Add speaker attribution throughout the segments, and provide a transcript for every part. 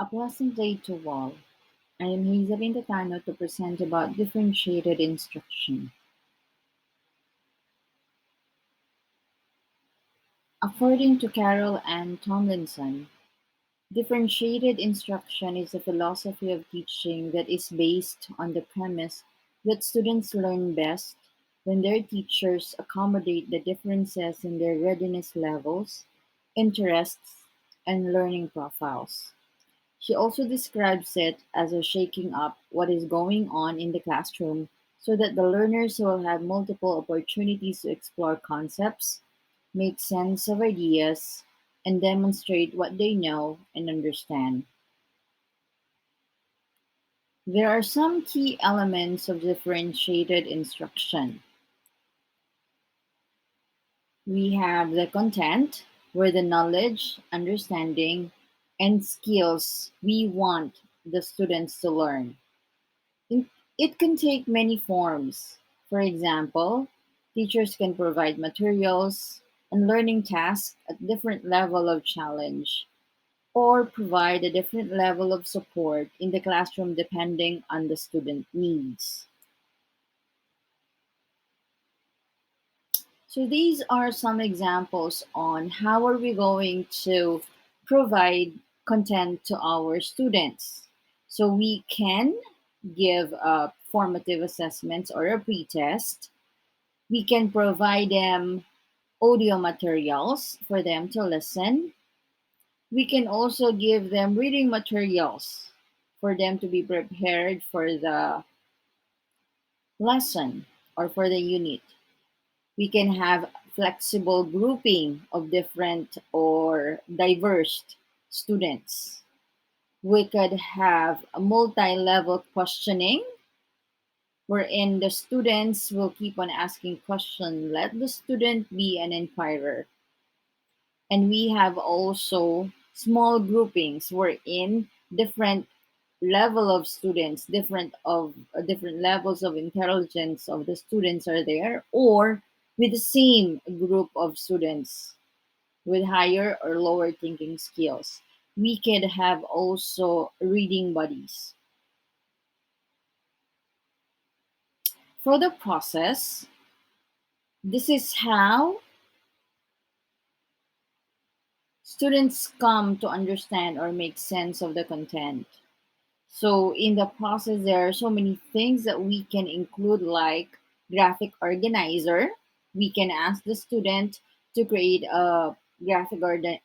Speaker 1: A pleasant day to all. I am Hazelin Tatano to present about differentiated instruction. According to Carol Ann Tomlinson, differentiated instruction is a philosophy of teaching that is based on the premise that students learn best when their teachers accommodate the differences in their readiness levels, interests, and learning profiles. She also describes it as a shaking up what is going on in the classroom so that the learners will have multiple opportunities to explore concepts, make sense of ideas, and demonstrate what they know and understand. There are some key elements of differentiated instruction. We have the content, where the knowledge, understanding, and skills we want the students to learn. It it can take many forms. For example, teachers can provide materials and learning tasks at different level of challenge or provide a different level of support in the classroom depending on the student needs. So these are some examples on how are we going to provide content to our students. So we can give formative assessments or a pretest. We can provide them audio materials for them to listen. We can also give them reading materials for them to be prepared for the lesson or for the unit. We can have flexible grouping of different or diverse students. We could have a multi-level questioning wherein the students will keep on asking questions. Let the student be an inquirer. And we have also small groupings wherein different level of students, different levels of intelligence of the students are there, or with the same group of students with higher or lower thinking skills. We could have also reading buddies. For the process, this is how students come to understand or make sense of the content. So in the process, there are so many things that we can include, like graphic organizer. We can ask the student to create a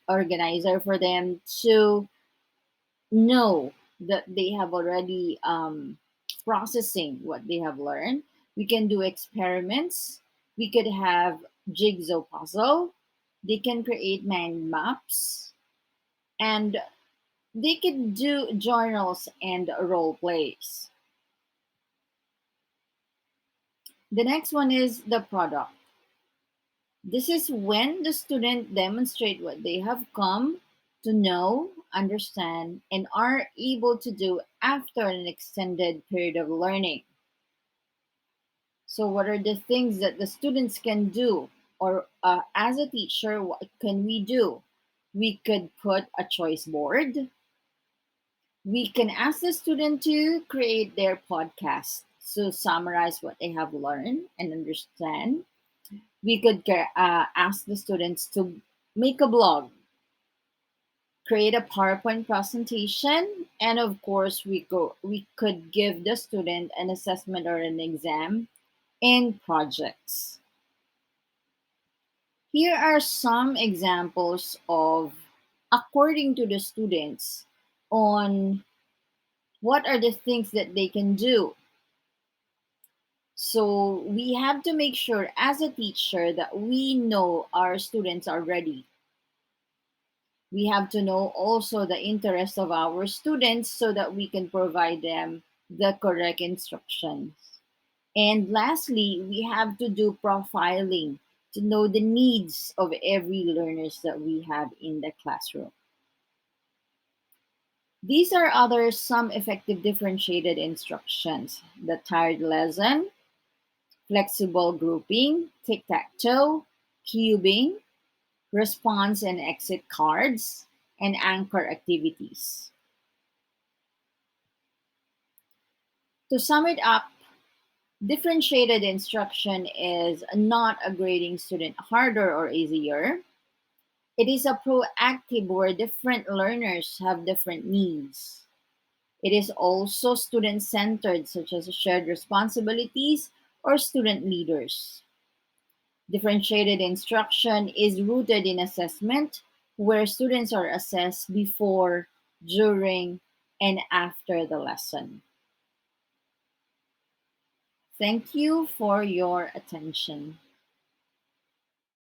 Speaker 1: organizer for them to know that they have already processing what they have learned. We can do experiments. We could have jigsaw puzzle. They can create mind maps, and they could do journals and role plays. The next one is the product. This is when the student demonstrate what they have come to know, understand, and are able to do after an extended period of learning. So, what are the things that the students can do? Or as a teacher, what can we do? We could put a choice board. We can ask the student to create their podcast to summarize what they have learned and understand. We could ask the students to make a blog, create a PowerPoint presentation, and of course, we could give the student an assessment or an exam in projects. Here are some examples of, according to the students, on what are the things that they can do. So we have to make sure as a teacher that we know our students are ready. We have to know also the interest of our students so that we can provide them the correct instructions. And lastly, we have to do profiling to know the needs of every learners that we have in the classroom. These are other some effective differentiated instructions: the tired lesson, flexible grouping, tic-tac-toe, cubing, response and exit cards, and anchor activities. To sum it up, differentiated instruction is not a grading student harder or easier. It is a proactive where different learners have different needs. It is also student centered, such as shared responsibilities or student leaders. Differentiated instruction is rooted in assessment, where students are assessed before, during, and after the lesson. Thank you for your attention.